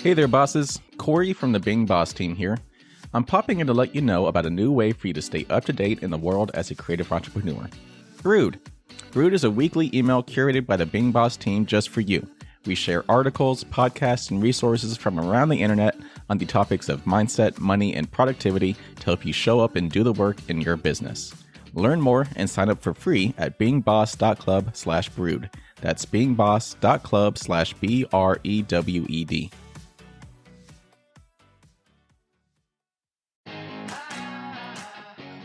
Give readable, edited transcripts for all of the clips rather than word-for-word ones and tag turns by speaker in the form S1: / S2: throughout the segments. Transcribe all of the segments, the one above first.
S1: Hey there, bosses. Corey from the Being Boss team here. I'm popping in to let you know about a new way for you to stay up to date in the world as a creative entrepreneur. Brood. Brood is a weekly email curated by the Being Boss team just for you. We share articles, podcasts, and resources from around the internet on the topics of mindset, money, and productivity to help you show up and do the work in your business. Learn more and sign up for free at beingboss.club/brood. That's beingboss.club/BREWED.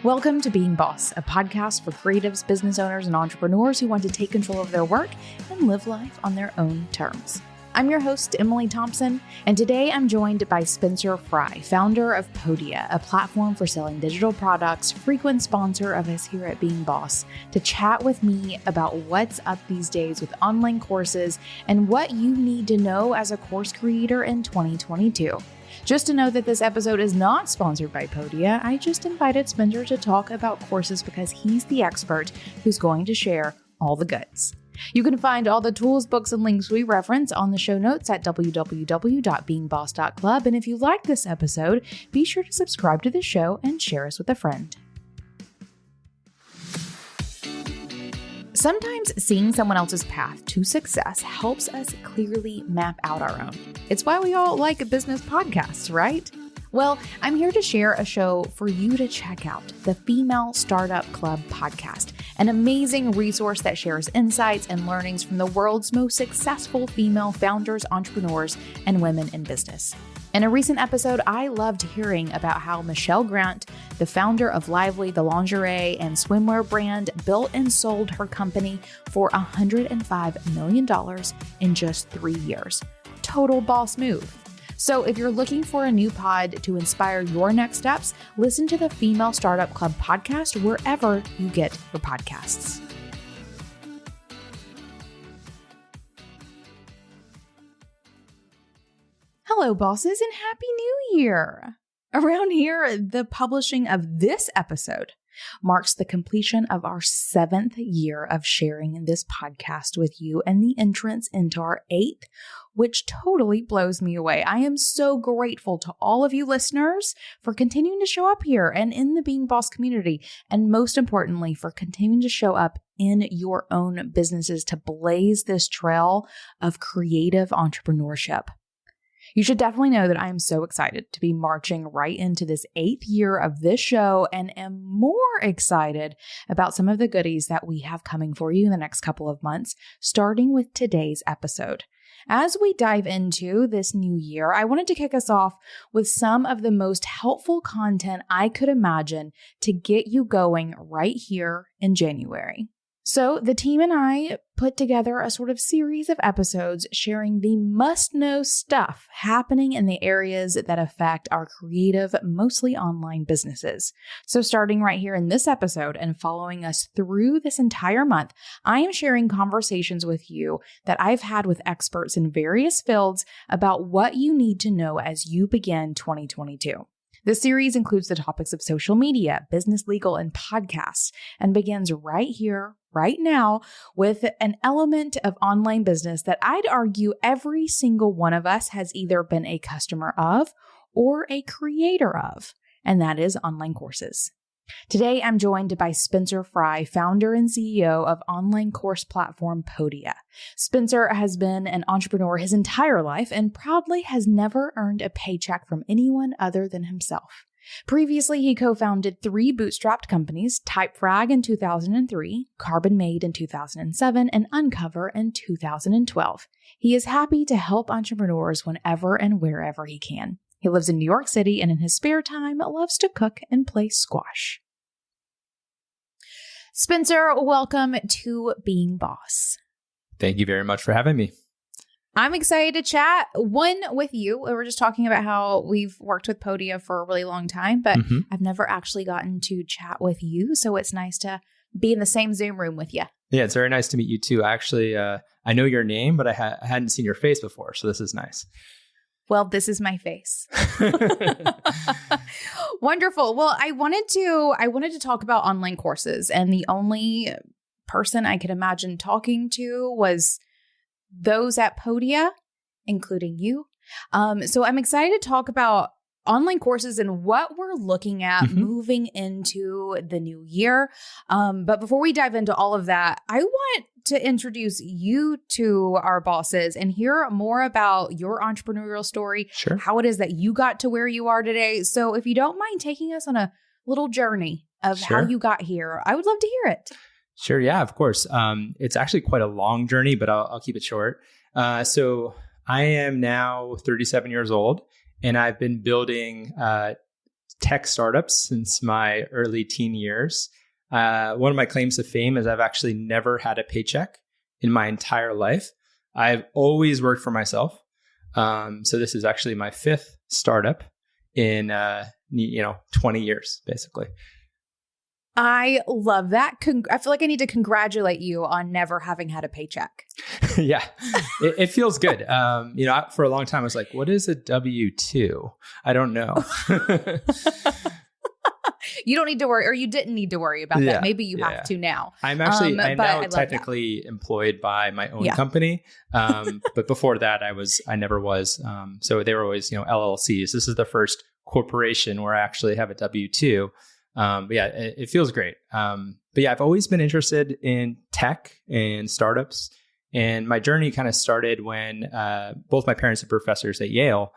S2: Welcome to Being Boss, a podcast for creatives, business owners, and entrepreneurs who want to take control of their work and live life on their own terms. I'm your host, Emily Thompson, and today I'm joined by Spencer Fry, founder of Podia, a platform for selling digital products, frequent sponsor of us here at Being Boss, to chat with me about what's up these days with online courses and what you need to know as a course creator in 2022. Just to know that this episode is not sponsored by Podia, I just invited Spencer to talk about courses because he's the expert who's going to share all the goods. You can find all the tools, books, and links we reference on the show notes at www.beingboss.club. And if you like this episode, be sure to subscribe to the show and share us with a friend. Sometimes seeing someone else's path to success helps us clearly map out our own. It's why we all like business podcasts, right? Well, I'm here to share a show for you to check out, the Female Startup Club podcast, an amazing resource that shares insights and learnings from the world's most successful female founders, entrepreneurs, and women in business. In a recent episode, I loved hearing about how Michelle Grant, the founder of Lively, the lingerie and swimwear brand, built and sold her company for $105 million in just 3 years. Total boss move. So if you're looking for a new pod to inspire your next steps, listen to the Female Startup Club podcast wherever you get your podcasts. Hello, bosses, and Happy New Year! Around here, the publishing of this episode marks the completion of our 7th year of sharing this podcast with you and the entrance into our 8th, which totally blows me away. I am so grateful to all of you listeners for continuing to show up here and in the Being Boss community, and most importantly, for continuing to show up in your own businesses to blaze this trail of creative entrepreneurship. You should definitely know that I am so excited to be marching right into this 8th year of this show and am more excited about some of the goodies that we have coming for you in the next couple of months, starting with today's episode. As we dive into this new year, I wanted to kick us off with some of the most helpful content I could imagine to get you going right here in January. So the team and I put together a sort of series of episodes sharing the must-know stuff happening in the areas that affect our creative, mostly online businesses. So starting right here in this episode and following us through this entire month, I am sharing conversations with you that I've had with experts in various fields about what you need to know as you begin 2022. The series includes the topics of social media, business, legal, and podcasts, and begins right here, right now, with an element of online business that I'd argue every single one of us has either been a customer of or a creator of, and that is online courses. Today, I'm joined by Spencer Fry, founder and CEO of online course platform Podia. Spencer has been an entrepreneur his entire life and proudly has never earned a paycheck from anyone other than himself. Previously, he co-founded 3 bootstrapped companies, Typefrag in 2003, Carbon Made in 2007, and Uncover in 2012. He is happy to help entrepreneurs whenever and wherever he can. He lives in New York City and in his spare time loves to cook and play squash. Spencer, welcome to Being Boss.
S3: Thank you very much for having me.
S2: I'm excited to chat, with you. We were just talking about how we've worked with Podia for a really long time, but I've never actually gotten to chat with you. So it's nice to be in the same Zoom room with you.
S3: Yeah, it's very nice to meet you too. Actually, I know your name, but I hadn't seen your face before. So this is nice.
S2: Well, this is my face. Wonderful. Well, I wanted to talk about online courses, and the only person I could imagine talking to was those at Podia, including you. So I'm excited to talk about online courses and what we're looking at moving into the new year. But before we dive into all of that, I want to introduce you to our bosses and hear more about your entrepreneurial story,
S3: Sure.
S2: how it is that you got to where you are today. So if you don't mind taking us on a little journey of how you got here, I would love to hear it.
S3: Sure. Yeah, of course. It's actually quite a long journey, but I'll keep it short. So I am now 37 years old, and I've been building tech startups since my early teen years. One of my claims to fame is I've actually never had a paycheck in my entire life. I've always worked for myself. So this is actually my 5th startup in 20 years, basically.
S2: I love that. I feel like I need to congratulate you on never having had a paycheck.
S3: Yeah, it feels good. For a long time, I was like, what is a W-2? I don't know.
S2: You don't need to worry, or you didn't need to worry about that. Maybe you have to now.
S3: I'm now technically employed by my own company. But before that, I never was. So they were always, LLCs. This is the first corporation where I actually have a W-2. But yeah, it feels great. But yeah, I've always been interested in tech and startups. And my journey kind of started when both my parents are professors at Yale.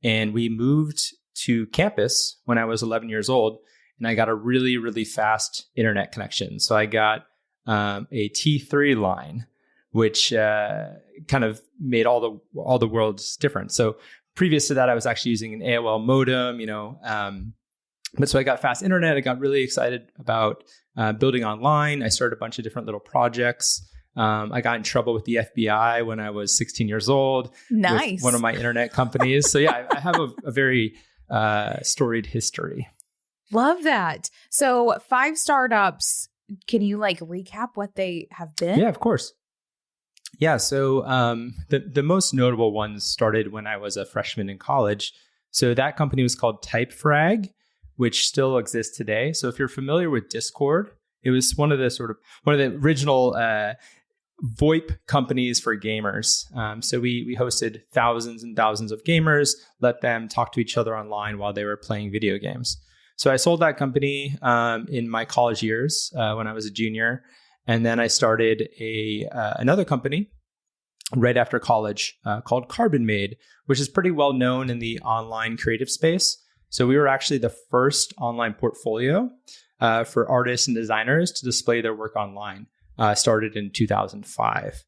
S3: And we moved to campus when I was 11 years old. And I got a really, really fast internet connection. So I got a T3 line, which kind of made all the worlds different. So previous to that, I was actually using an AOL modem, but so I got fast internet. I got really excited about building online. I started a bunch of different little projects. I got in trouble with the FBI when I was 16 years old.
S2: Nice.
S3: With one of my internet companies. So yeah, I have a very storied history.
S2: Love that. So 5 startups. Can you recap what they have been?
S3: Yeah, of course. Yeah. So the most notable ones started when I was a freshman in college. So that company was called Typefrag, which still exists today. So if you're familiar with Discord, it was one of the original VoIP companies for gamers. So we hosted thousands and thousands of gamers, let them talk to each other online while they were playing video games. So I sold that company in my college years when I was a junior. And then I started another company right after college called Carbon Made, which is pretty well known in the online creative space. So we were actually the first online portfolio for artists and designers to display their work online. Started in 2005.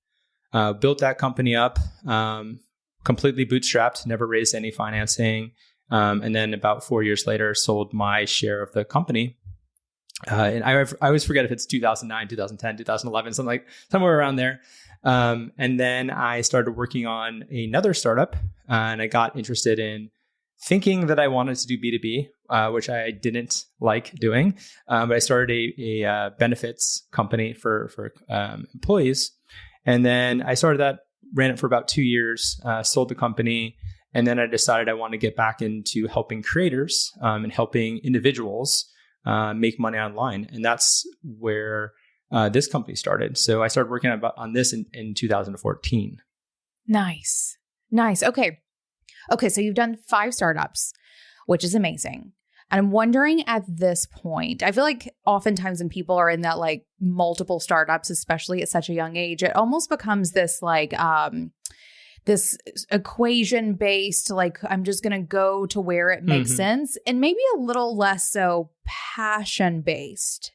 S3: Built that company up, completely bootstrapped, never raised any financing. And then about 4 years later, sold my share of the company. And I always forget if it's 2009, 2010, 2011, somewhere around there. And then I started working on another startup, and I got interested in thinking that I wanted to do B2B, which I didn't like doing. But I started a benefits company for employees. And then I started that, ran it for about 2 years, sold the company. And then I decided I want to get back into helping creators and helping individuals make money online. And that's where this company started. So I started working on this in 2014.
S2: Nice. Okay. So you've done 5 startups, which is amazing. And I'm wondering at this point, I feel like oftentimes when people are in that multiple startups, especially at such a young age, it almost becomes this this equation based, I'm just going to go to where it makes sense, and maybe a little less so passion based.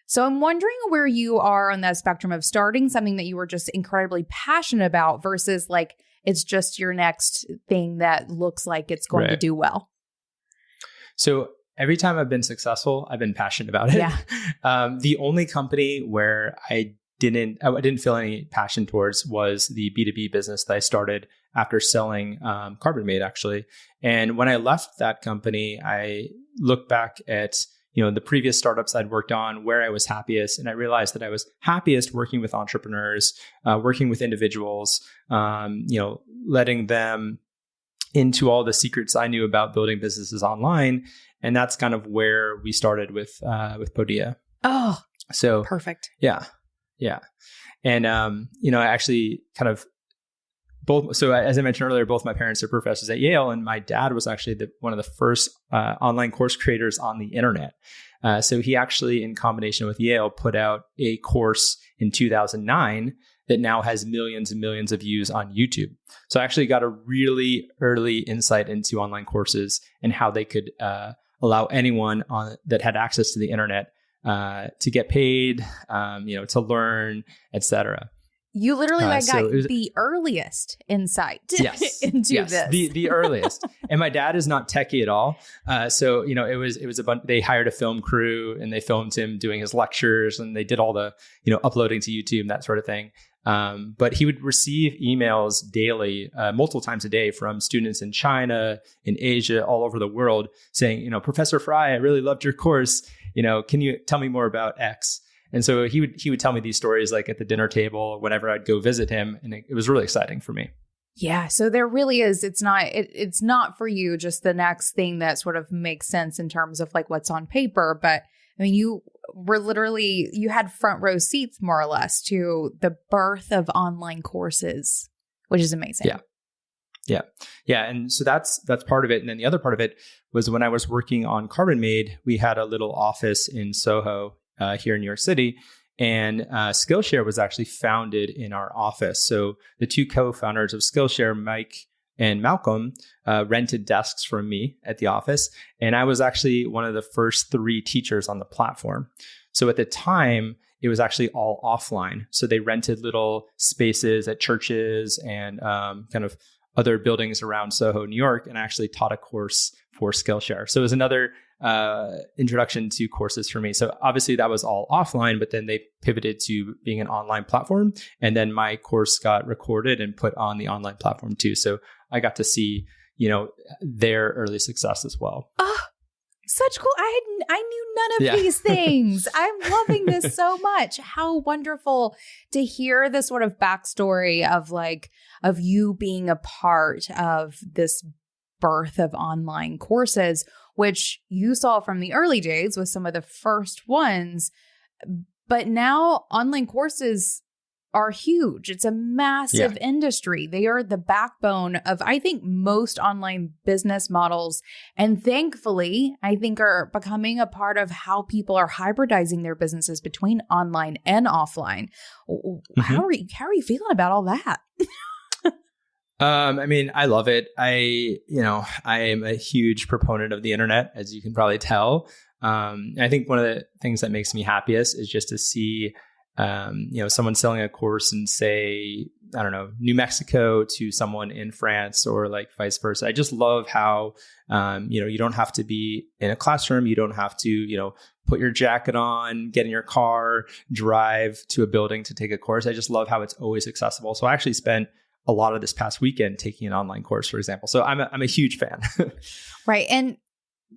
S2: So I'm wondering where you are on that spectrum of starting something that you were just incredibly passionate about versus it's just your next thing that looks like it's going to do well.
S3: So every time I've been successful, I've been passionate about it.
S2: Yeah.
S3: The only company where I didn't feel any passion towards was the B2B business that I started after selling Carbon Made, actually. And when I left that company, I looked back at the previous startups I'd worked on, where I was happiest, and I realized that I was happiest working with entrepreneurs, working with individuals, letting them into all the secrets I knew about building businesses online. And that's kind of where we started with Podia.
S2: Oh,
S3: so
S2: perfect.
S3: Yeah. And, I actually kind of both. So as I mentioned earlier, both my parents are professors at Yale, and my dad was actually one of the first online course creators on the internet. So he actually, in combination with Yale, put out a course in 2009 that now has millions and millions of views on YouTube. So I actually got a really early insight into online courses and how they could allow anyone that had access to the internet to get paid, to learn, etc.
S2: You literally got the earliest insight into this.
S3: The earliest. And my dad is not techie at all. So, it was a bunch, they hired a film crew and they filmed him doing his lectures and they did all the, uploading to YouTube, that sort of thing. But he would receive emails daily, multiple times a day from students in China, in Asia, all over the world saying, Professor Fry, I really loved your course. Can you tell me more about X? And so he would tell me these stories like at the dinner table whenever I'd go visit him. And it was really exciting for me.
S2: Yeah. So there really is, it's not for you just the next thing that sort of makes sense in terms of like what's on paper. But I mean, you had front row seats more or less to the birth of online courses, which is amazing.
S3: Yeah. And so that's part of it. And then the other part of it was when I was working on Carbon Made, we had a little office in Soho here in New York City. And Skillshare was actually founded in our office. So the two co-founders of Skillshare, Mike and Malcolm, rented desks from me at the office. And I was actually one of the first 3 teachers on the platform. So at the time, it was actually all offline. So they rented little spaces at churches and kind of other buildings around Soho, New York, and I actually taught a course for Skillshare. So it was another introduction to courses for me. So obviously that was all offline, but then they pivoted to being an online platform. And then my course got recorded and put on the online platform too. So I got to see, their early success as well.
S2: Oh, such cool. I knew none of these things. I'm loving this so much. How wonderful to hear the sort of backstory of you being a part of this birth of online courses, which you saw from the early days with some of the first ones. But now online courses are huge. It's a massive industry. They are the backbone of, I think, most online business models. And thankfully, I think are becoming a part of how people are hybridizing their businesses between online and offline. Mm-hmm. How are you feeling about all that?
S3: I mean, I love it. I am a huge proponent of the internet, as you can probably tell. I think one of the things that makes me happiest is just to see, someone selling a course in, say, I don't know, New Mexico to someone in France or like vice versa. I just love how, you don't have to be in a classroom. You don't have to, put your jacket on, get in your car, drive to a building to take a course. I just love how it's always accessible. So I actually spent a lot of this past weekend taking an online course, for example. So I'm a huge fan.
S2: Right. And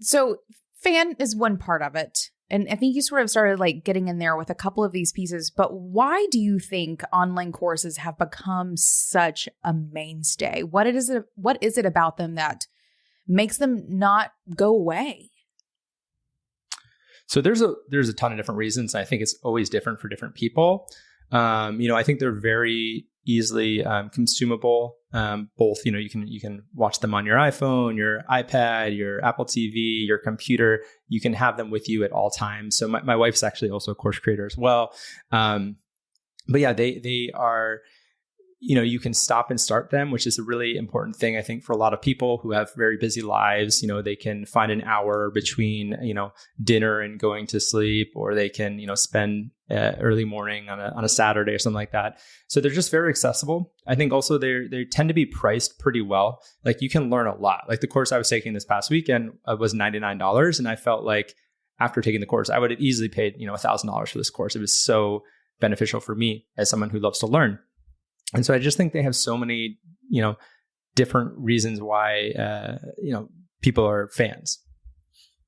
S2: so fan is one part of it. And I think you sort of started like getting in there with a couple of these pieces. But why do you think online courses have become such a mainstay? What is it about them that makes them not go away?
S3: So there's a ton of different reasons. I think it's always different for different people. I think they're very easily consumable. Both, you can watch them on your iPhone, your iPad, your Apple TV, your computer. You can have them with you at all times. So my wife's actually also a course creator as well. But yeah, they are, you can stop and start them, which is a really important thing, I think, for a lot of people who have very busy lives. They can find an hour between, dinner and going to sleep, or they can, spend early morning on a Saturday or something like that. So they're just very accessible. I think also they tend to be priced pretty well. Like you can learn a lot. Like the course I was taking this past weekend was $99. And I felt like after taking the course, I would have easily paid, $1,000 for this course. It was so beneficial for me as someone who loves to learn. And so I just think they have so many, different reasons why, people are fans.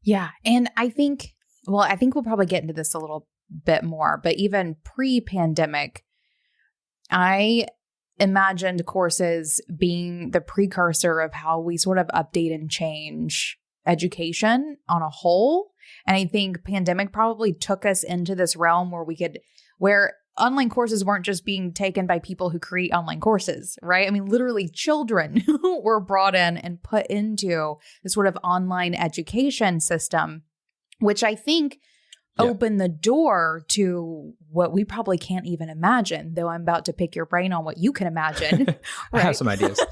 S2: Yeah. And I think we'll probably get into this a little bit more, but even pre-pandemic, I imagined courses being the precursor of how we sort of update and change education on a whole. And I think pandemic probably took us into this realm where online courses weren't just being taken by people who create online courses, right? I mean, literally children were brought in and put into this sort of online education system, which I think opened the door to what we probably can't even imagine, though I'm about to pick your brain on what you can imagine. Right?
S3: I have some ideas.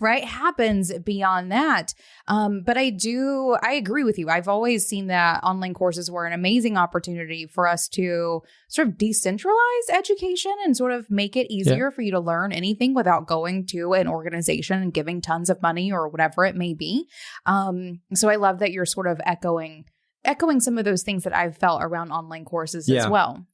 S2: Right? Happens beyond that. But I agree with you. I've always seen that online courses were an amazing opportunity for us to sort of decentralize education and sort of make it easier for you to learn anything without going to an organization and giving tons of money or whatever it may be. So I love that you're sort of echoing some of those things that I've felt around online courses as well.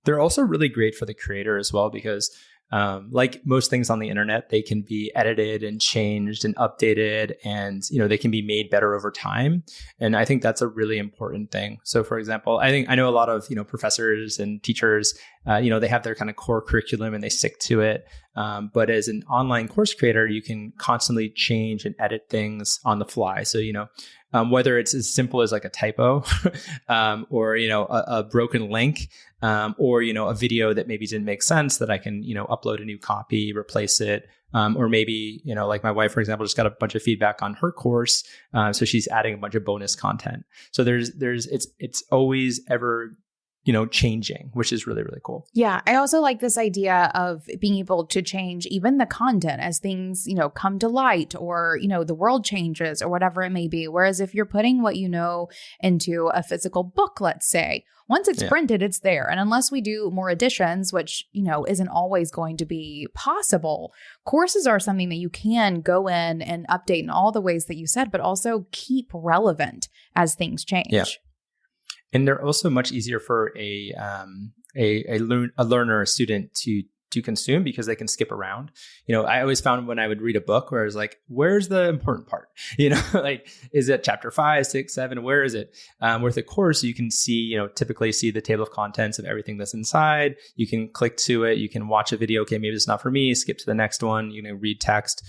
S3: They're also really great for the creator as well, because like most things on the internet, they can be edited and changed and updated, and they can be made better over time. And I think that's a really important thing. So for example, I know a lot of professors and teachers, they have their kind of core curriculum and they stick to it. But as an online course creator, you can constantly change and edit things on the fly. So whether it's as simple as like a typo or a broken link, or a video that maybe didn't make sense, that I can upload a new copy, replace it, or maybe like my wife, for example, just got a bunch of feedback on her course, so she's adding a bunch of bonus content. So it's always ever changing, which is really, really cool.
S2: Yeah. I also like this idea of being able to change even the content as things, come to light, or, the world changes or whatever it may be. Whereas if you're putting what into a physical book, let's say, once it's printed, it's there. And unless we do more editions, which, isn't always going to be possible, courses are something that you can go in and update in all the ways that you said, but also keep relevant as things change.
S3: Yeah. And they're also much easier for a learner, a student to consume, because they can skip around. I always found when I would read a book where I was like, where's the important part? Like, is it chapter 5, 6, 7? Where is it? With a course, you can see, typically see the table of contents of everything that's inside. You can click to it. You can watch a video. Okay, maybe it's not for me. Skip to the next one. Read text.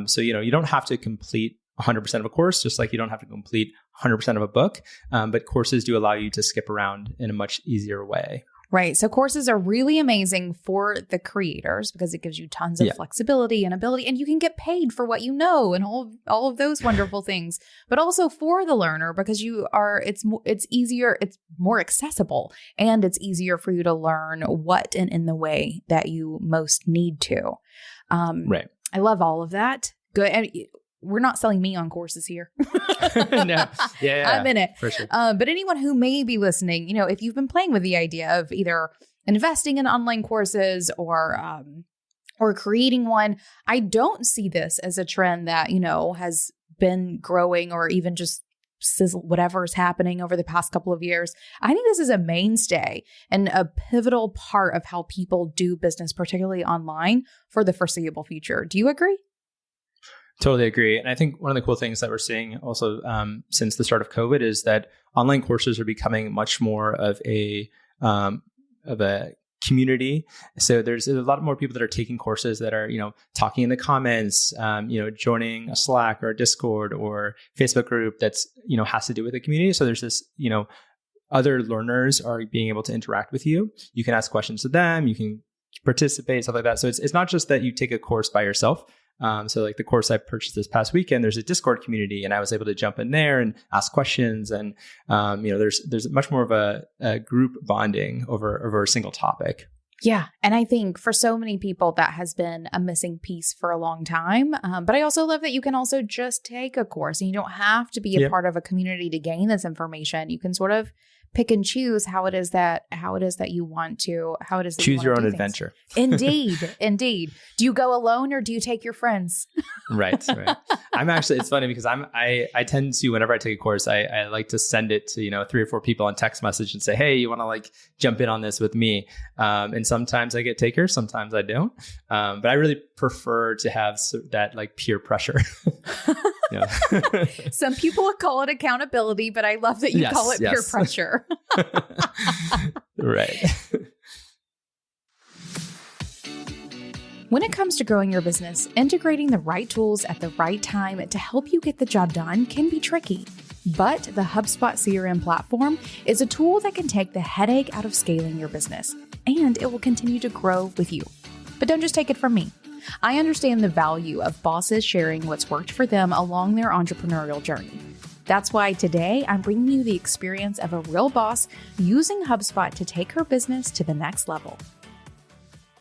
S3: So, you don't have to complete 100% of a course, just like you don't have to complete 100% of a book. But courses do allow you to skip around in a much easier way.
S2: Right. So courses are really amazing for the creators because it gives you tons of flexibility and ability, and you can get paid for what you know and all of those wonderful things. But also for the learner, because it's easier, it's more accessible, and it's easier for you to learn what and in the way that you most need to.
S3: Right.
S2: I love all of that. Good. And we're not selling me on courses here.
S3: No. Yeah,
S2: I'm in it.
S3: For sure.
S2: But anyone who may be listening, if you've been playing with the idea of either investing in online courses or creating one, I don't see this as a trend that, has been growing or even just whatever is happening over the past couple of years. I think this is a mainstay and a pivotal part of how people do business, particularly online, for the foreseeable future. Do you agree?
S3: Totally agree. And I think one of the cool things that we're seeing also since the start of COVID is that online courses are becoming much more of a community. So there's a lot more people that are taking courses that are, talking in the comments, joining a Slack or a Discord or Facebook group that's, has to do with the community. So there's this, other learners are being able to interact with you. You can ask questions to them. You can participate, stuff like that. So it's not just that you take a course by yourself. So like the course I purchased this past weekend, there's a Discord community, and I was able to jump in there and ask questions. And, there's much more of a group bonding over a single topic.
S2: Yeah. And I think for so many people that has been a missing piece for a long time. But I also love that you can also just take a course, and you don't have to be a part of a community to gain this information. You can sort of pick and choose how it is that you want to,
S3: choose your own adventure.
S2: Indeed. Do you go alone or do you take your friends?
S3: Right. I'm actually, it's funny because I tend to, whenever I take a course, I like to send it to, 3 or 4 people on text message and say, hey, you want to jump in on this with me? And sometimes I get takers, sometimes I don't. But I really prefer to have that peer pressure.
S2: Some people would call it accountability, but I love that you call it peer pressure.
S3: Right.
S2: When it comes to growing your business, integrating the right tools at the right time to help you get the job done can be tricky. But the HubSpot CRM platform is a tool that can take the headache out of scaling your business. and it will continue to grow with you. But don't just take it from me. I understand the value of bosses sharing what's worked for them along their entrepreneurial journey. That's why today I'm bringing you the experience of a real boss using HubSpot to take her business to the next level.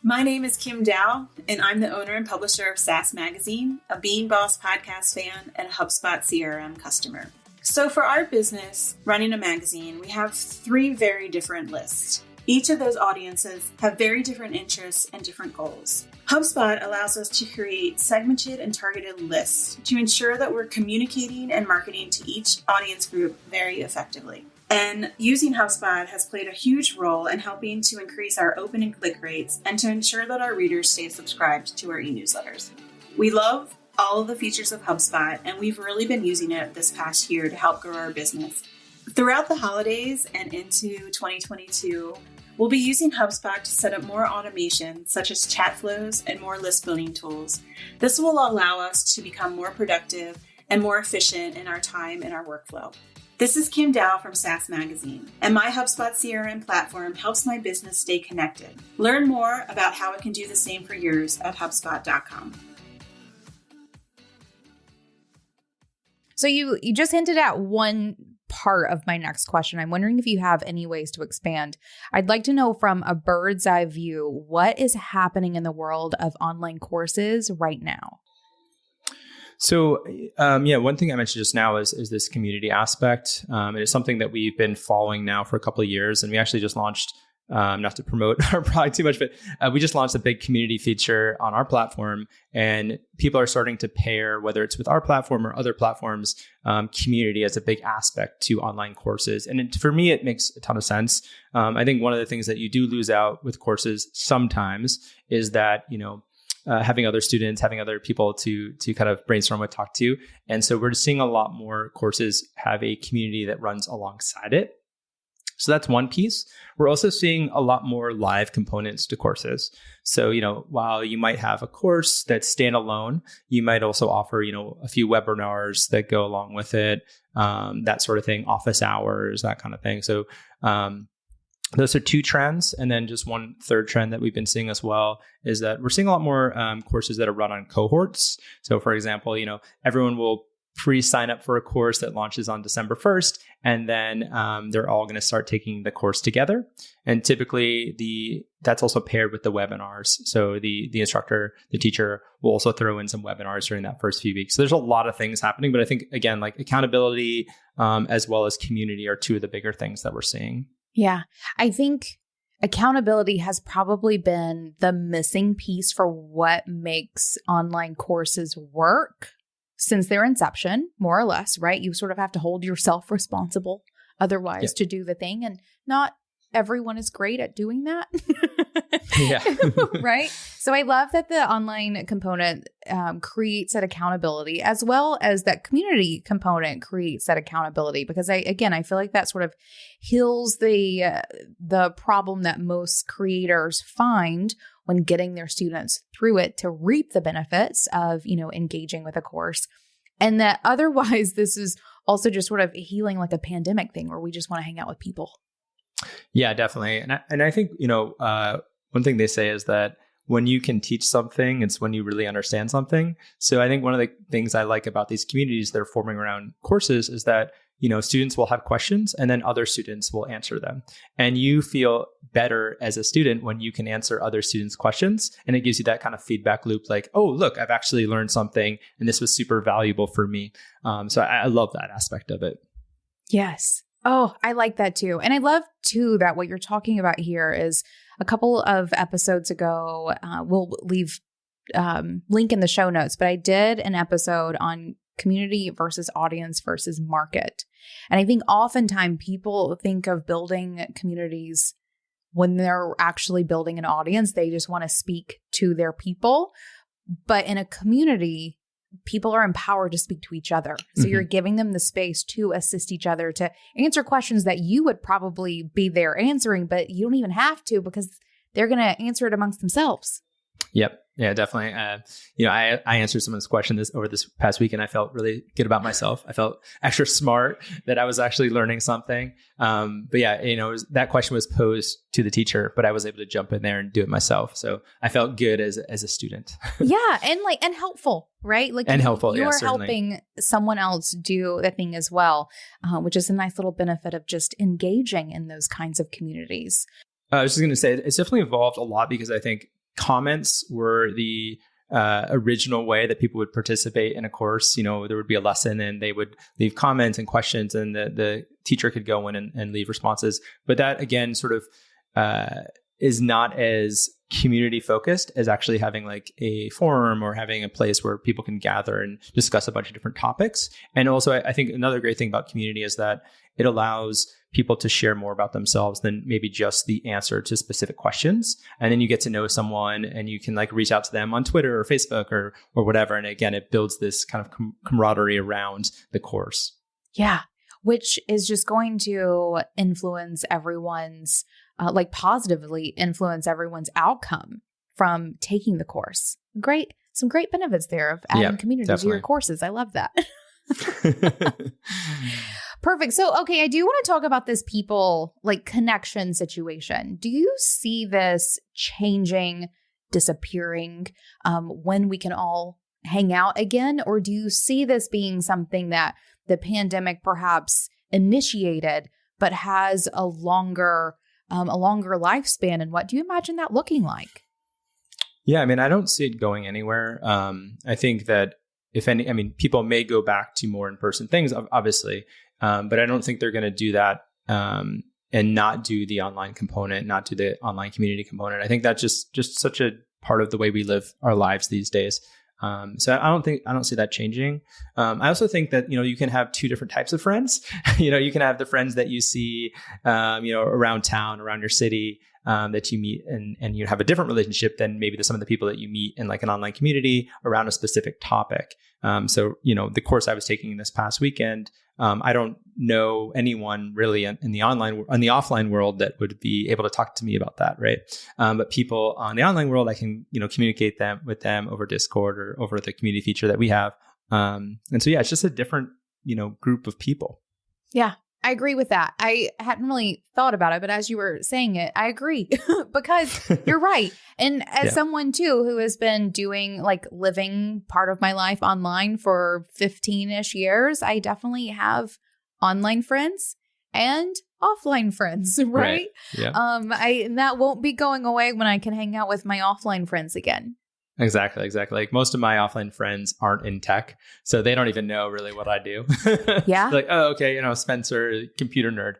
S4: My name is Kim Dow, and I'm the owner and publisher of SaaS Magazine, a Being Boss podcast fan, and a HubSpot CRM customer. So for our business, running a magazine, we have 3 very different lists. Each of those audiences have very different interests and different goals. HubSpot allows us to create segmented and targeted lists to ensure that we're communicating and marketing to each audience group very effectively. And using HubSpot has played a huge role in helping to increase our open and click rates and to ensure that our readers stay subscribed to our e-newsletters. We love all of the features of HubSpot, and we've really been using it this past year to help grow our business. Throughout the holidays and into 2022, we'll be using HubSpot to set up more automation, such as chat flows and more list building tools. This will allow us to become more productive and more efficient in our time and our workflow. This is Kim Dow from SaaS Magazine, and my HubSpot CRM platform helps my business stay connected. Learn more about how it can do the same for yours at HubSpot.com.
S2: So you just hinted at one part of my next question. I'm wondering if you have any ways to expand. I'd like to know from a bird's eye view, what is happening in the world of online courses right now?
S3: So, one thing I mentioned just now is this community aspect. And it's something that we've been following now for a couple of years. And we actually just launched, not to promote our product too much, but we just launched a big community feature on our platform. And people are starting to pair, whether it's with our platform or other platforms, community as a big aspect to online courses. And for me, it makes a ton of sense. I think one of the things that you do lose out with courses sometimes is that, having other students, having other people to kind of brainstorm with, talk to. And so we're just seeing a lot more courses have a community that runs alongside it. So that's one piece. We're also seeing a lot more live components to courses. So, while you might have a course that's standalone, you might also offer, a few webinars that go along with it, that sort of thing, office hours, that kind of thing. So, those are 2 trends. And then just one third trend that we've been seeing as well is that we're seeing a lot more courses that are run on cohorts. So for example, everyone will pre-sign up for a course that launches on December 1st, and then they're all going to start taking the course together. And typically that's also paired with the webinars. So the instructor, the teacher will also throw in some webinars during that first few weeks. So there's a lot of things happening, but I think again, like accountability as well as community are 2 of the bigger things that we're seeing.
S2: Yeah, I think accountability has probably been the missing piece for what makes online courses work since their inception, more or less, right? You sort of have to hold yourself responsible otherwise to do the thing. And not everyone is great at doing that.
S3: Yeah.
S2: Right? So I love that the online component creates that accountability, as well as that community component creates that accountability, because I feel like that sort of heals the problem that most creators find when getting their students through it to reap the benefits of, engaging with a course. And that otherwise this is also just sort of healing like a pandemic thing where we just want to hang out with people.
S3: Yeah, definitely. And I think, one thing they say is that when you can teach something, it's when you really understand something. So I think one of the things I like about these communities that are forming around courses is that, students will have questions and then other students will answer them. And you feel better as a student when you can answer other students' questions. And it gives you that kind of feedback loop like, oh, look, I've actually learned something and this was super valuable for me. So I love that aspect of it.
S2: Yes. Oh, I like that too. And I love too that what you're talking about here is a couple of episodes ago, we'll leave link in the show notes, but I did an episode on community versus audience versus market. And I think oftentimes people think of building communities when they're actually building an audience. They just want to speak to their people. But in a community, people are empowered to speak to each other. So you're giving them the space to assist each other, to answer questions that you would probably be there answering, but you don't even have to because they're going to answer it amongst themselves.
S3: Yep. Yeah, definitely. I answered someone's question over this past week, and I felt really good about myself. I felt extra smart that I was actually learning something. But yeah, that question was posed to the teacher, but I was able to jump in there and do it myself. So I felt good as a student.
S2: Yeah, and helpful, right? Like,
S3: and helpful.
S2: You
S3: yeah,
S2: are
S3: certainly.
S2: helping someone else do the thing as well, which is a nice little benefit of just engaging in those kinds of communities.
S3: I was just going to say it's definitely evolved a lot, because I think comments were the original way that people would participate in a course. There would be a lesson and they would leave comments and questions, and the teacher could go in and leave responses. But that, again, sort of is not as community focused as actually having like a forum or having a place where people can gather and discuss a bunch of different topics. And also, I think another great thing about community is that it allows people to share more about themselves than maybe just the answer to specific questions. And then you get to know someone and you can like reach out to them on Twitter or Facebook or whatever. And again, it builds this kind of camaraderie around the course.
S2: Yeah, which is just going to influence everyone's, positively influence everyone's outcome from taking the course. Some great benefits there of adding community to your courses. I love that. Perfect. So, okay, I do want to talk about this people connection situation. Do you see this changing, disappearing when we can all hang out again? Or do you see this being something that the pandemic perhaps initiated, but has a longer lifespan? And what do you imagine that looking like?
S3: Yeah, I mean, I don't see it going anywhere. I think that people may go back to more in-person things, obviously. But I don't think they're going to do that and not do the online component, not do the online community component. I think that's just such a part of the way we live our lives these days. So I don't see that changing. I also think that, you can have two different types of friends. You can have the friends that you see, around town, around your city, that you meet and you have a different relationship than maybe some of the people that you meet in like an online community around a specific topic. So, the course I was taking this past weekend, I don't know anyone really in the offline world that would be able to talk to me about that. Right. But people on the online world, I can, communicate with them over Discord or over the community feature that we have. And so, yeah, it's just a different, group of people.
S2: Yeah. I agree with that. I hadn't really thought about it, but as you were saying it, I agree because you're right. And as someone too, who has been doing living part of my life online for 15-ish years, I definitely have online friends and offline friends, right?
S3: Yeah.
S2: And that won't be going away when I can hang out with my offline friends again.
S3: Exactly. Like most of my offline friends aren't in tech, so they don't even know really what I do.
S2: Yeah.
S3: Like, oh, okay, Spencer, computer nerd.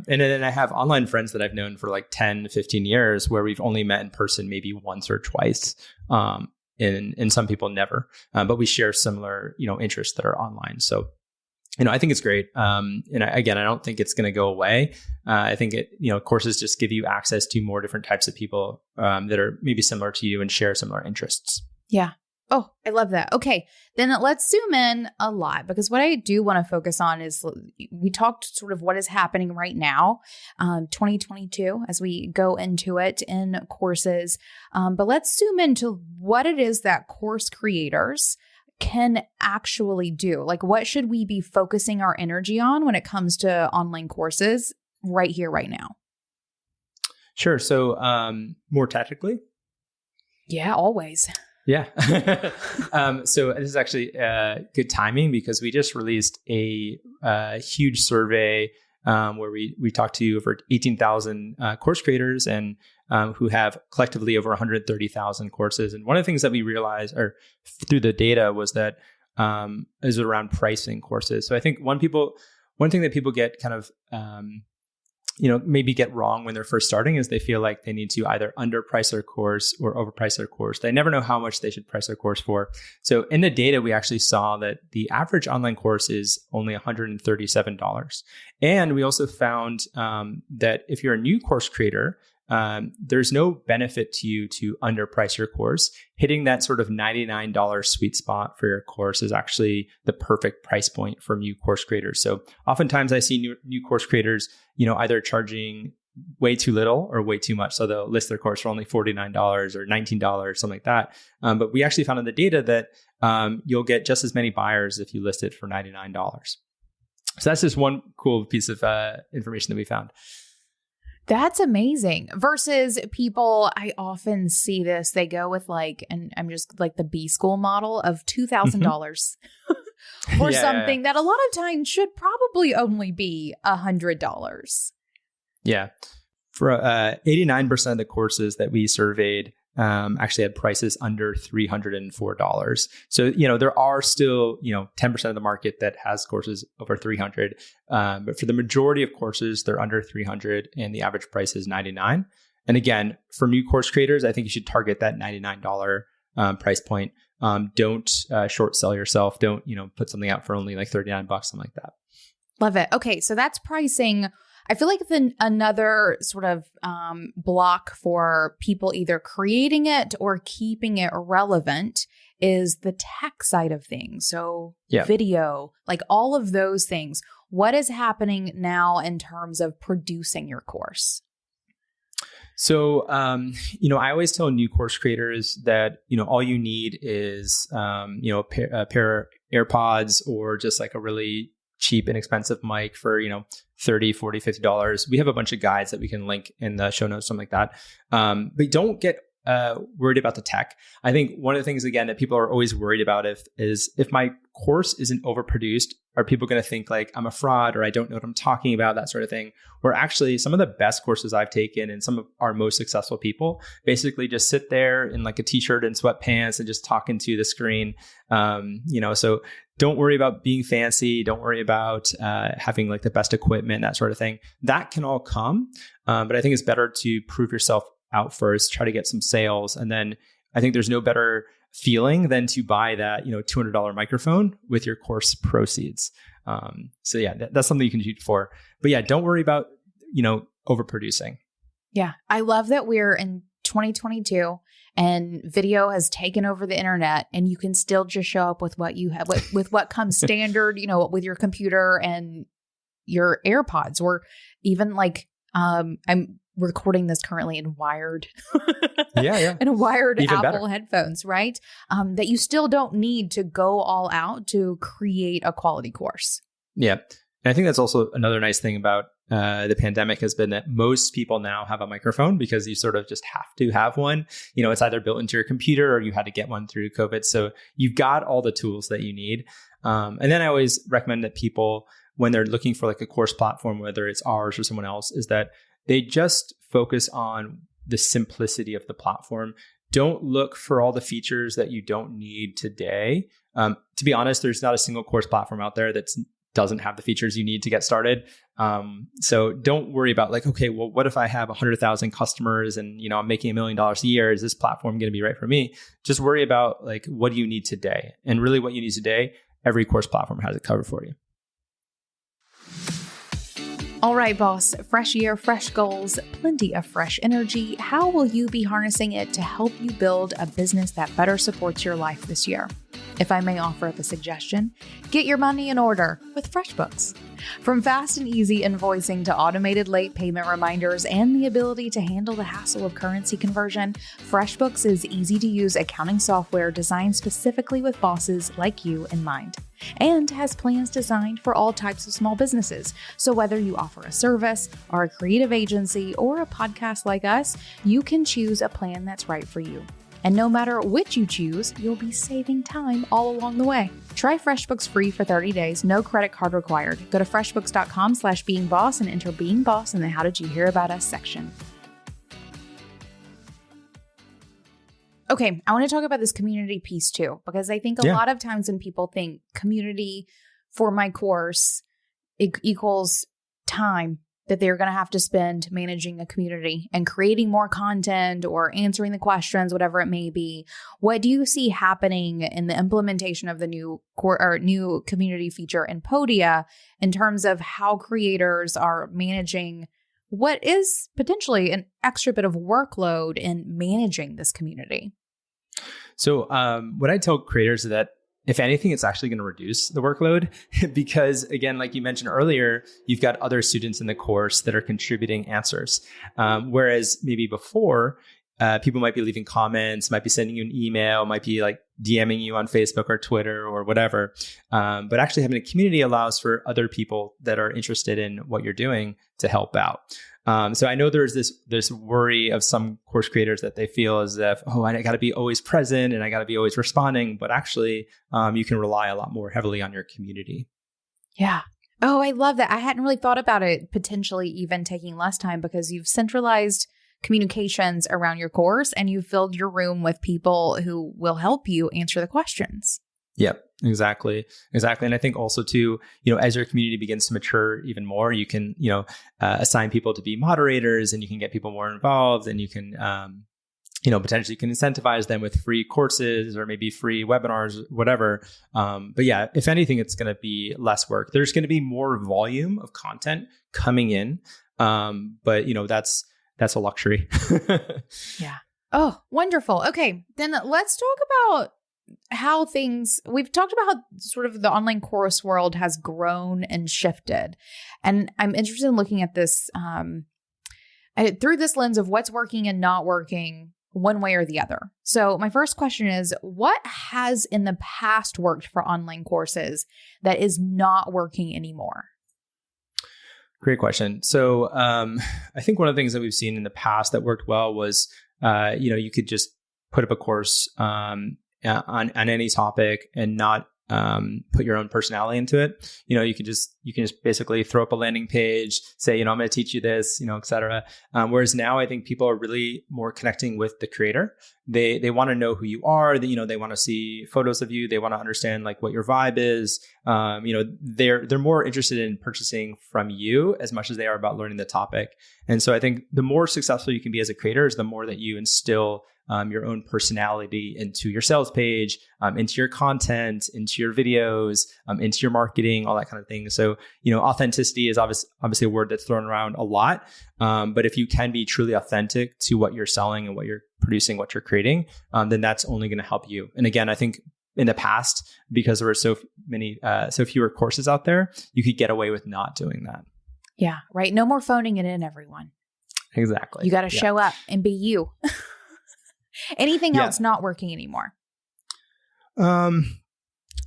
S3: And then I have online friends that I've known for 10 to 15 years where we've only met in person maybe once or twice. And some people never, but we share similar, interests that are online. So, I think it's great. And I don't think it's going to go away. I think courses just give you access to more different types of people that are maybe similar to you and share similar interests.
S2: Yeah. Oh, I love that. Okay. Then let's zoom in a lot, because what I do want to focus on is we talked sort of what is happening right now, 2022, as we go into it in courses. But let's zoom into what it is that course creators can actually do. What should we be focusing our energy on when it comes to online courses right here, right now?
S3: Sure. So more tactically?
S2: Yeah, always.
S3: Yeah. So this is actually good timing because we just released a huge survey where we talked to over 18,000 course creators and who have collectively over 130,000 courses. And one of the things that we realized through the data was that is around pricing courses. So I think one thing that people get kind of maybe get wrong when they're first starting is they feel like they need to either underprice their course or overprice their course. They never know how much they should price their course for. So in the data, we actually saw that the average online course is only $137. And we also found that if you're a new course creator, there's no benefit to you to underprice your course. Hitting that sort of $99 sweet spot for your course is actually the perfect price point for new course creators. So oftentimes I see new course creators, either charging way too little or way too much. So they'll list their course for only $49 or $19, something like that. But we actually found in the data that you'll get just as many buyers if you list it for $99. So that's just one cool piece of information that we found.
S2: That's amazing. Versus people, I often see this, they go with and I'm just like the B school model of $2,000 or something that a lot of times should probably only be $100. Yeah.
S3: For 89% of the courses that we surveyed actually had prices under $304. So, there are still, 10% of the market that has courses over $300. But for the majority of courses, they're under $300 and the average price is $99. And again, for new course creators, I think you should target that $99 price point. Don't short sell yourself. Don't, put something out for only like $39, something like that.
S2: Love it. Okay. So that's pricing. I feel like another sort of block for people either creating it or keeping it relevant is the tech side of things. So video, like all of those things. What is happening now in terms of producing your course?
S3: So, I always tell new course creators that, all you need is, a pair of AirPods or just like a really cheap, inexpensive mic for, $30, $40, $50. We have a bunch of guides that we can link in the show notes, something like that. But don't get worried about the tech. I think one of the things, again, that people are always worried about is if my course isn't overproduced, are people going to think like I'm a fraud or I don't know what I'm talking about, that sort of thing? Or actually some of the best courses I've taken and some of our most successful people basically just sit there in like a t-shirt and sweatpants and just talking to the screen. So don't worry about being fancy. Don't worry about having like the best equipment, that sort of thing. That can all come. But I think it's better to prove yourself out first, try to get some sales. And then I think there's no better feeling than to buy that, $200 microphone with your course proceeds. That's something you can shoot for. But yeah, don't worry about, overproducing.
S2: Yeah. I love that we're in 2022 and video has taken over the internet and you can still just show up with what you have, with what comes standard, with your computer and your AirPods, or even like, I'm recording this currently in wired, in wired
S3: Even
S2: Apple
S3: better.
S2: headphones, right? That you still don't need to go all out to create a quality course.
S3: Yeah. And I think that's also another nice thing about the pandemic has been that most people now have a microphone because you sort of just have to have one. It's either built into your computer or you had to get one through COVID. So you've got all the tools that you need. And then I always recommend that people, when they're looking for like a course platform, whether it's ours or someone else, is that they just focus on the simplicity of the platform. Don't look for all the features that you don't need today. To be honest, there's not a single course platform out there that doesn't have the features you need to get started. So don't worry about like, okay, well, what if I have 100,000 customers and, I'm making $1 million a year? Is this platform going to be right for me? Just worry about like, what do you need today? And really what you need today, every course platform has it covered for you.
S2: All right, boss, fresh year, fresh goals, plenty of fresh energy. How will you be harnessing it to help you build a business that better supports your life this year? If I may offer up a suggestion, get your money in order with FreshBooks. From fast and easy invoicing to automated late payment reminders and the ability to handle the hassle of currency conversion, FreshBooks is easy-to-use accounting software designed specifically with bosses like you in mind, and has plans designed for all types of small businesses. So whether you offer a service, are a creative agency, or a podcast like us, you can choose a plan that's right for you. And no matter which you choose, you'll be saving time all along the way. Try FreshBooks free for 30 days, no credit card required. Go to freshbooks.com/beingboss and enter Being Boss in the How Did You Hear About Us section. Okay, I want to talk about this community piece too, because I think a lot of times when people think community for my course, it equals time that they're going to have to spend managing a community and creating more content or answering the questions, whatever it may be. What do you see happening in the implementation of the new community feature in Podia in terms of how creators are managing what is potentially an extra bit of workload in managing this community?
S3: So what I tell creators is that if anything, it's actually going to reduce the workload because, again, like you mentioned earlier, you've got other students in the course that are contributing answers. Whereas maybe before, people might be leaving comments, might be sending you an email, might be like DMing you on Facebook or Twitter or whatever. But actually having a community allows for other people that are interested in what you're doing to help out. So I know there's this worry of some course creators that they feel as if, oh, I got to be always present and I got to be always responding. But actually, you can rely a lot more heavily on your community.
S2: Yeah. Oh, I love that. I hadn't really thought about it potentially even taking less time because you've centralized communications around your course and you filled your room with people who will help you answer the questions.
S3: Yep, exactly. And I think also too, as your community begins to mature even more, you can, assign people to be moderators and you can get people more involved and you can, potentially you can incentivize them with free courses or maybe free webinars, whatever. But yeah, if anything, it's going to be less work. There's going to be more volume of content coming in. But that's a luxury.
S2: Yeah. Oh, wonderful. Okay. Then let's talk about we've talked about how sort of the online course world has grown and shifted. And I'm interested in looking at this through this lens of what's working and not working one way or the other. So my first question is, what has in the past worked for online courses that is not working anymore?
S3: Great question. So I think one of the things that we've seen in the past that worked well was, you could just put up a course on any topic and not put your own personality into it. You can just basically throw up a landing page, say, I'm going to teach you this, et cetera. Whereas now I think people are really more connecting with the creator. They want to know who you are. They want to see photos of you. They want to understand like what your vibe is. They're more interested in purchasing from you as much as they are about learning the topic. And so I think the more successful you can be as a creator is the more that you instill your own personality into your sales page, into your content, into your videos, into your marketing, all that kind of thing. So, authenticity is obviously a word that's thrown around a lot. But if you can be truly authentic to what you're selling and what you're producing, what you're creating, then that's only going to help you. And again, I think in the past, because there were so fewer courses out there, you could get away with not doing that.
S2: Yeah, right. No more phoning it in, everyone.
S3: Exactly.
S2: You got to show up and be you. Anything else not working anymore?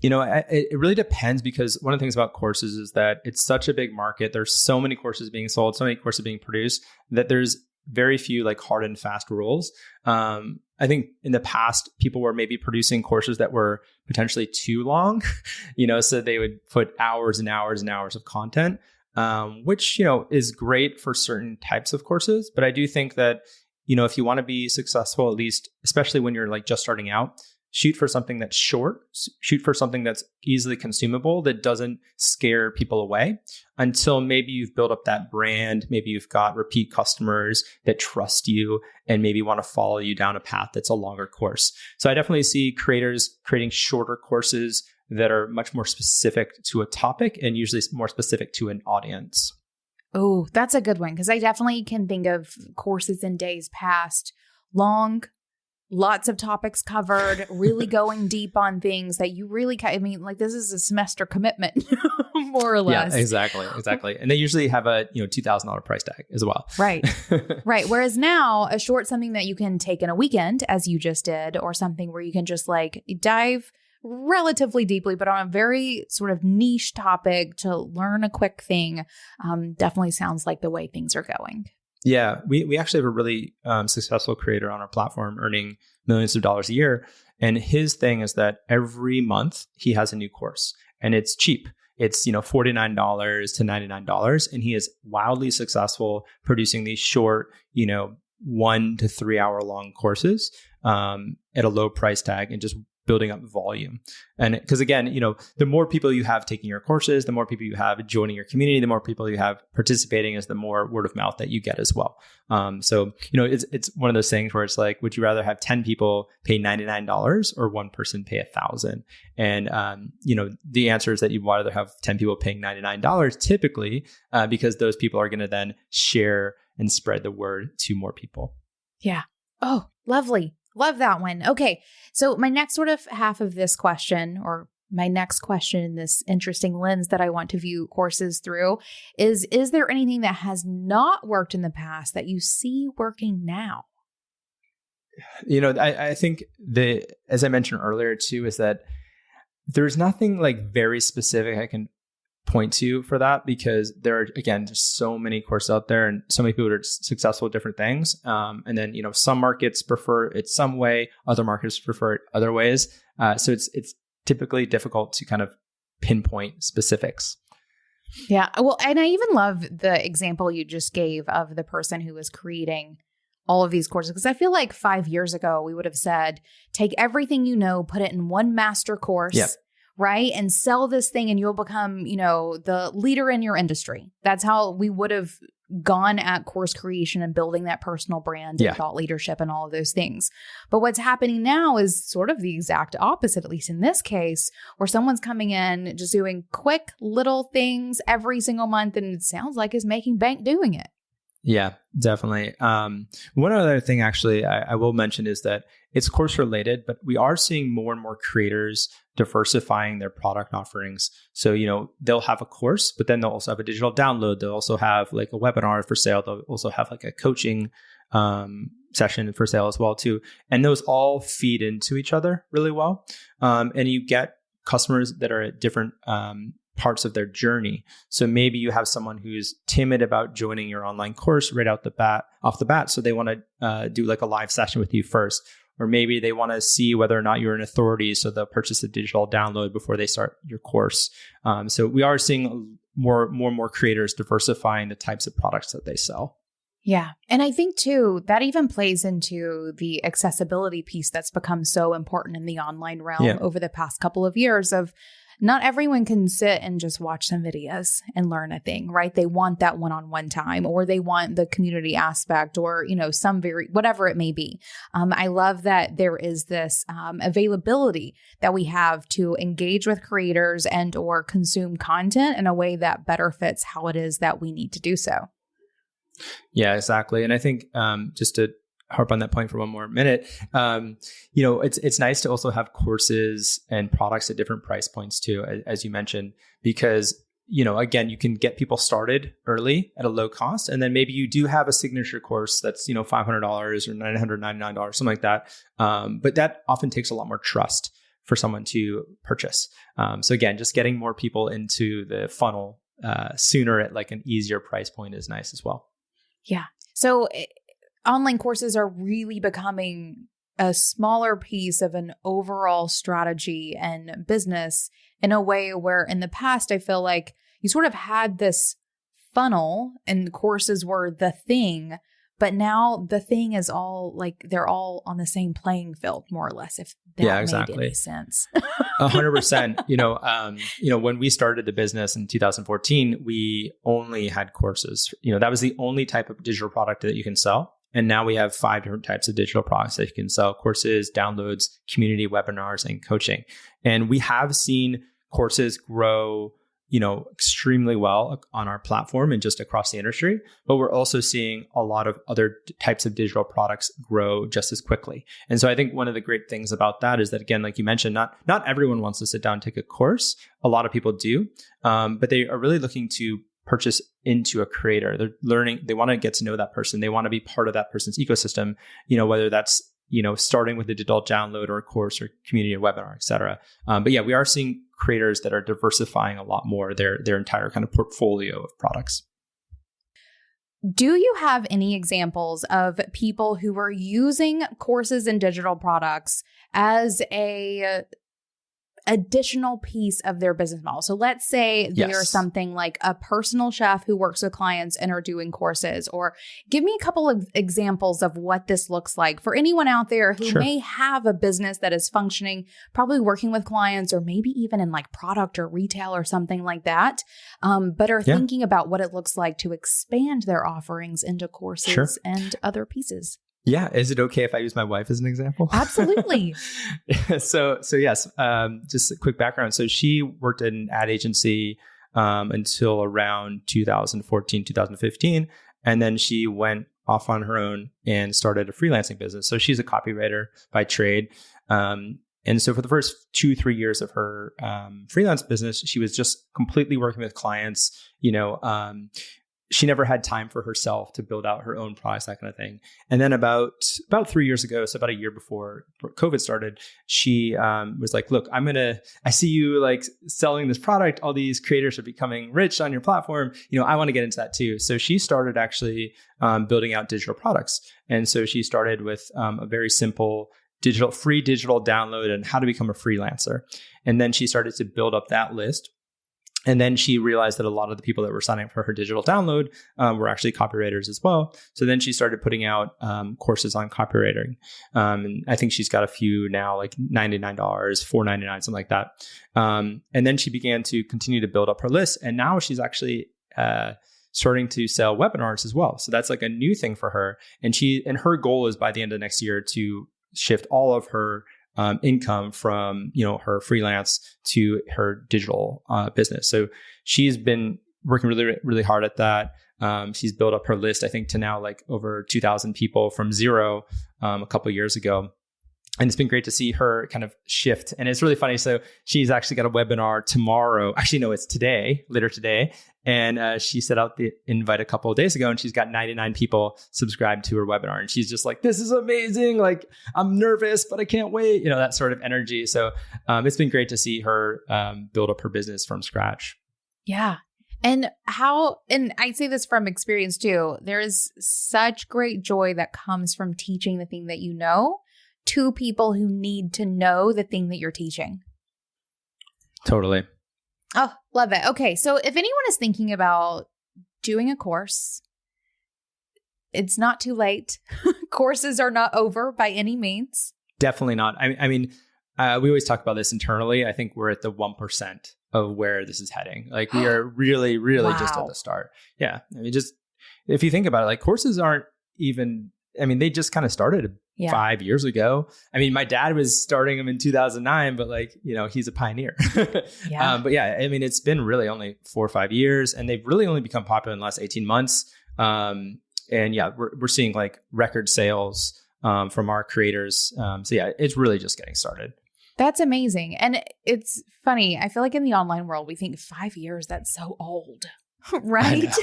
S3: It really depends because one of the things about courses is that it's such a big market. There's so many courses being sold, so many courses being produced that there's very few like hard and fast rules. I think in the past, people were maybe producing courses that were potentially too long, so they would put hours and hours and hours of content, which, is great for certain types of courses. But I do think that if you want to be successful, at least, especially when you're like just starting out, shoot for something that's short, shoot for something that's easily consumable, that doesn't scare people away until maybe you've built up that brand. Maybe you've got repeat customers that trust you and maybe want to follow you down a path that's a longer course. So I definitely see creators creating shorter courses that are much more specific to a topic and usually more specific to an audience.
S2: Oh, that's a good one because I definitely can think of courses in days past, long, lots of topics covered, really going deep on things that you really this is a semester commitment, more or less.
S3: Yeah, exactly. And they usually have a $2,000 price tag as well.
S2: Right. Right. Whereas now a short something that you can take in a weekend, as you just did, or something where you can just like dive relatively deeply, but on a very sort of niche topic to learn a quick thing, definitely sounds like the way things are going.
S3: Yeah, we actually have a really successful creator on our platform earning millions of dollars a year. And his thing is that every month he has a new course and it's cheap. It's, $49 to $99. And he is wildly successful producing these short, 1 to 3 hour long courses at a low price tag and just building up volume. And because again, the more people you have taking your courses, the more people you have joining your community, the more people you have participating is the more word of mouth that you get as well. So, it's one of those things where it's like, would you rather have 10 people pay $99 or one person pay $1,000? And, the answer is that you'd rather have 10 people paying $99 typically, because those people are going to then share and spread the word to more people.
S2: Yeah. Oh, lovely. Love that one. Okay. So my next sort of half of this question, or my next question in this interesting lens that I want to view courses through is there anything that has not worked in the past that you see working now?
S3: I think as I mentioned earlier too, is that there's nothing like very specific I can point to for that, because there are, again, there's so many courses out there and so many people are successful at different things. And then, some markets prefer it some way, other markets prefer it other ways. So it's typically difficult to kind of pinpoint specifics.
S2: Yeah. Well, and I even love the example you just gave of the person who was creating all of these courses, because I feel like 5 years ago, we would have said, take everything you know, put it in one master course.
S3: Yep.
S2: Right? And sell this thing and you'll become, the leader in your industry. That's how we would have gone at course creation and building that personal brand and thought leadership and all of those things. But what's happening now is sort of the exact opposite, at least in this case, where someone's coming in just doing quick little things every single month and it sounds like is making bank doing it.
S3: Yeah, definitely. One other thing actually I will mention is that it's course related, but we are seeing more and more creators diversifying their product offerings. So, they'll have a course, but then they'll also have a digital download. They'll also have like a webinar for sale. They'll also have like a coaching session for sale as well too. And those all feed into each other really well. And you get customers that are at different parts of their journey. So maybe you have someone who's timid about joining your online course right off the bat. So they want to do like a live session with you first. Or maybe they want to see whether or not you're an authority, so they'll purchase a digital download before they start your course. So we are seeing more and more creators diversifying the types of products that they sell.
S2: Yeah. And I think too, that even plays into the accessibility piece that's become so important in the online realm over the past couple of years of not everyone can sit and just watch some videos and learn a thing, right? They want that one-on-one time, or they want the community aspect, or, whatever it may be. I love that there is this availability that we have to engage with creators and or consume content in a way that better fits how it is that we need to do so.
S3: Yeah, exactly. And I think just to harp on that point for one more minute, it's nice to also have courses and products at different price points too, as you mentioned, because, again, you can get people started early at a low cost. And then maybe you do have a signature course that's, $500 or $999, something like that. But that often takes a lot more trust for someone to purchase. So again, just getting more people into the funnel sooner at like an easier price point is nice as well.
S2: Yeah. So online courses are really becoming a smaller piece of an overall strategy and business in a way where in the past, I feel like you sort of had this funnel and courses were the thing, but now the thing is all like, they're all on the same playing field, more or less, if that made any sense.
S3: 100%. When we started the business in 2014, we only had courses. That was the only type of digital product that you can sell. And now we have 5 different types of digital products that you can sell: courses, downloads, community, webinars, and coaching. And we have seen courses grow, extremely well on our platform and just across the industry. But we're also seeing a lot of other types of digital products grow just as quickly. And so I think one of the great things about that is that, again, like you mentioned, not everyone wants to sit down and take a course. A lot of people do, but they are really looking to purchase into a creator. They're learning, they want to get to know that person. They want to be part of that person's ecosystem, whether that's, starting with a digital download or a course or community or webinar, et cetera. But yeah, we are seeing creators that are diversifying a lot more their entire kind of portfolio of products.
S2: Do you have any examples of people who are using courses and digital products as a additional piece of their business model? So let's say they're something like a personal chef who works with clients and are doing courses, or give me a couple of examples of what this looks like for anyone out there who may have a business that is functioning, probably working with clients, or maybe even in like product or retail or something like that, but are thinking about what it looks like to expand their offerings into courses and other pieces.
S3: Yeah. Is it okay if I use my wife as an example?
S2: Absolutely.
S3: So yes, just a quick background. So she worked in an ad agency until around 2014, 2015. And then she went off on her own and started a freelancing business. So she's a copywriter by trade. And so for the first 2-3 years of her freelance business, she was just completely working with clients. She never had time for herself to build out her own products, that kind of thing. And then about 3 years ago, so about a year before COVID started, she was like, look, I see you like selling this product. All these creators are becoming rich on your platform. I want to get into that too. So she started actually building out digital products. And so she started with a very simple free digital download and how to become a freelancer. And then she started to build up that list. And then she realized that a lot of the people that were signing up for her digital download were actually copywriters as well. So then she started putting out courses on copywriting. And I think she's got a few now, like $99, $4.99, something like that. And then she began to continue to build up her list. And now she's actually starting to sell webinars as well. So that's like a new thing for her. And her goal is by the end of next year to shift all of her income from her freelance to her digital business. So she's been working really, really hard at that. She's built up her list, I think, to now like over 2,000 people from zero a couple of years ago. And it's been great to see her kind of shift. And it's really funny. So she's actually got a webinar tomorrow. Actually, no, it's today, later today. And she set out the invite a couple of days ago, and she's got 99 people subscribed to her webinar. And she's just like, this is amazing. Like, I'm nervous, but I can't wait. That sort of energy. So it's been great to see her build up her business from scratch.
S2: Yeah. And I say this from experience too, there is such great joy that comes from teaching the thing that you know to people who need to know the thing that you're teaching.
S3: Totally.
S2: Oh, love it. Okay. So if anyone is thinking about doing a course, it's not too late. Courses are not over by any means.
S3: Definitely not. I mean, we always talk about this internally. I think we're at the 1% of where this is heading. Like we are really, really just at the start. Yeah. I mean, just if you think about it, like courses aren't even, they just kind of started 5 years ago. My dad was starting them in 2009, but he's a pioneer.
S2: Yeah.
S3: But yeah, it's been really only 4 or 5 years, and they've really only become popular in the last 18 months. And yeah, we're seeing like record sales from our creators. So yeah, it's really just getting started.
S2: That's amazing. And it's funny. I feel like in the online world, we think 5 years, that's so old. Right?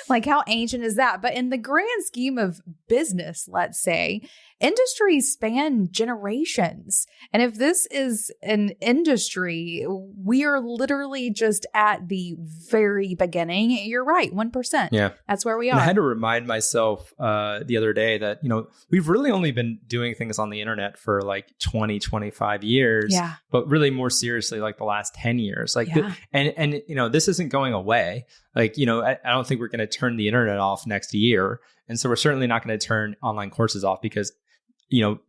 S2: Like how ancient is that? But in the grand scheme of business, let's say, industries span generations. And if this is an industry, we are literally just at the very beginning. You're right, 1%.
S3: Yeah.
S2: That's where we are.
S3: And I had to remind myself the other day that, we've really only been doing things on the internet for like 20, 25 years.
S2: Yeah.
S3: But really more seriously, like the last 10 years. Like, and this isn't going away. Like, I don't think we're going to turn the internet off next year. And so we're certainly not going to turn online courses off because,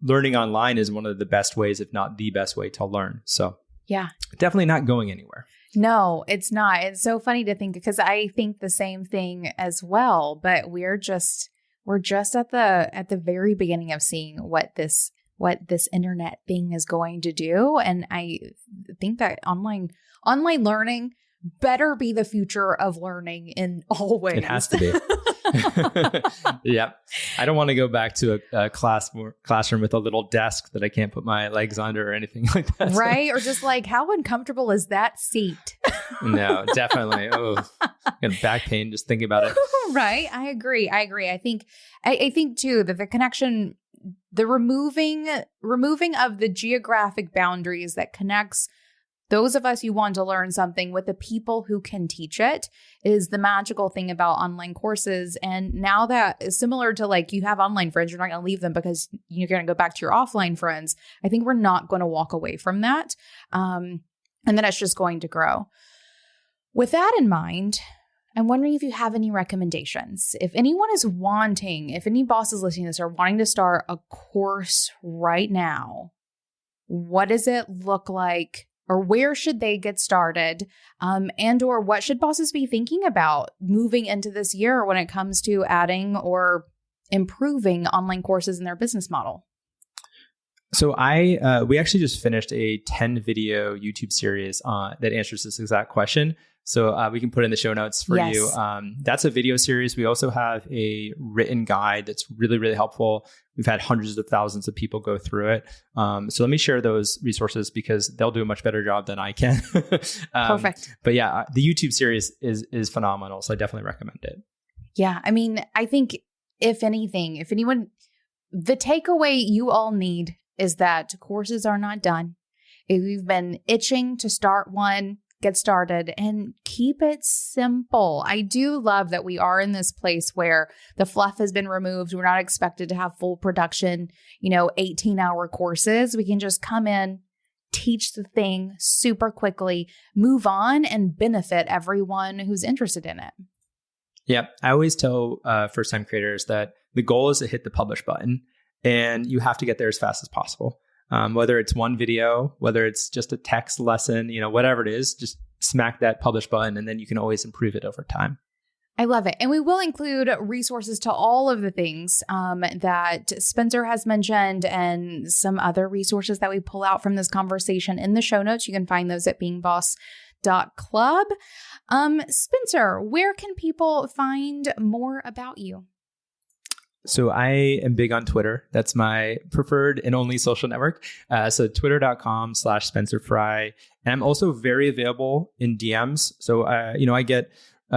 S3: learning online is one of the best ways, if not the best way to learn. So
S2: yeah,
S3: definitely not going anywhere.
S2: No, it's not. It's so funny to think because I think the same thing as well, but we're just at the very beginning of seeing what this internet thing is going to do. And I think that online learning better be the future of learning in all ways.
S3: It has to be. Yep. I don't want to go back to a classroom with a little desk that I can't put my legs under or anything like that.
S2: Right. Or just like, how uncomfortable is that seat?
S3: No, definitely. Oh, got back pain just thinking about it.
S2: Right. I agree. I think too that the connection, the removing of the geographic boundaries that connects those of us who want to learn something with the people who can teach it is the magical thing about online courses. And now that is similar to like you have online friends, you're not going to leave them because you're going to go back to your offline friends. I think we're not going to walk away from that. And then it's just going to grow. With that in mind, I'm wondering if you have any recommendations. If anyone is if any bosses listening to this are wanting to start a course right now, what does it look like? Or where should they get started? And or what should bosses be thinking about moving into this year when it comes to adding or improving online courses in their business model?
S3: So we actually just finished a 10 video YouTube series that answers this exact question. So we can put in the show notes for you. That's a video series. We also have a written guide that's really, really helpful. We've had hundreds of thousands of people go through it. So let me share those resources because they'll do a much better job than I can.
S2: Perfect.
S3: But yeah, the YouTube series is phenomenal. So I definitely recommend it.
S2: Yeah. I mean, I think if anyone, the takeaway you all need is that courses are not done. If you've been itching to start one, get started and keep it simple. I do love that we are in this place where the fluff has been removed. We're not expected to have full production, 18-hour courses. We can just come in, teach the thing super quickly, move on, and benefit everyone who's interested in it.
S3: Yeah. I always tell first-time creators that the goal is to hit the publish button and you have to get there as fast as possible. Whether it's one video, whether it's just a text lesson, whatever it is, just smack that publish button and then you can always improve it over time.
S2: I love it. And we will include resources to all of the things that Spencer has mentioned and some other resources that we pull out from this conversation in the show notes. You can find those at beingboss.club. Spencer, where can people find more about you?
S3: So I am big on Twitter. That's my preferred and only social network. So twitter.com/Spencer Fry. And I'm also very available in DMs. So, I get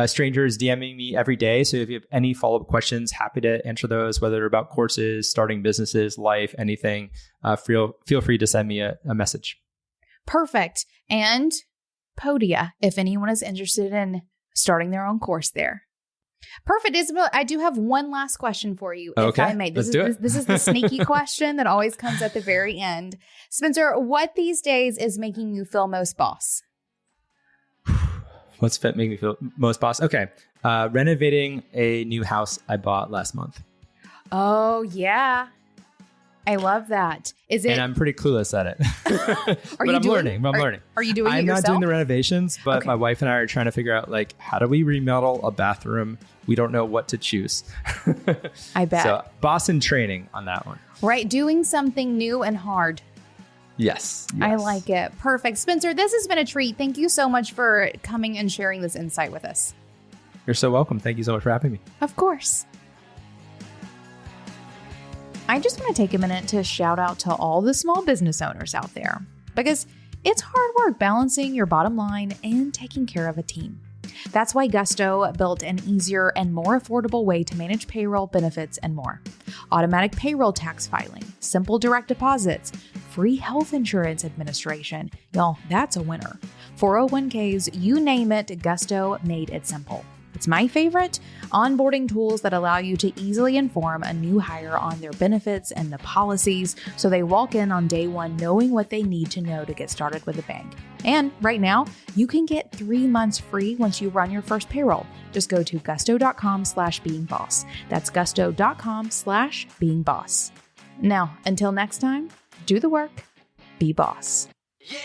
S3: strangers DMing me every day. So if you have any follow-up questions, happy to answer those, whether they're about courses, starting businesses, life, anything. Feel free to send me a message. Perfect.
S2: And Podia, if anyone is interested in starting their own course there. Perfect. Isabel, I do have one last question for you, if I may. This is the sneaky question that always comes at the very end. Spencer, what these days is making you feel most boss?
S3: What's making me feel most boss? Okay. Renovating a new house I bought last month.
S2: Oh, yeah. I love that. Is it?
S3: And I'm pretty clueless at it. I'm learning.
S2: Are you doing it yourself?
S3: I'm not doing the renovations, but my wife and I are trying to figure out, how do we remodel a bathroom? We don't know what to choose.
S2: I bet.
S3: So, boss in training on that one.
S2: Right. Doing something new and hard.
S3: Yes.
S2: I like it. Perfect. Spencer, this has been a treat. Thank you so much for coming and sharing this insight with us.
S3: You're so welcome. Thank you so much for having me.
S2: Of course. I just want to take a minute to shout out to all the small business owners out there, because it's hard work balancing your bottom line and taking care of a team. That's why Gusto built an easier and more affordable way to manage payroll, benefits, and more. Automatic payroll tax filing, simple direct deposits, free health insurance administration. Y'all, that's a winner. 401ks, you name it, Gusto made it simple. It's my favorite, onboarding tools that allow you to easily inform a new hire on their benefits and the policies so they walk in on day one knowing what they need to know to get started with a bang. And right now, you can get 3 months free once you run your first payroll. Just go to gusto.com/beingboss. That's gusto.com/beingboss. Now, until next time, do the work, be boss.
S5: Yeah.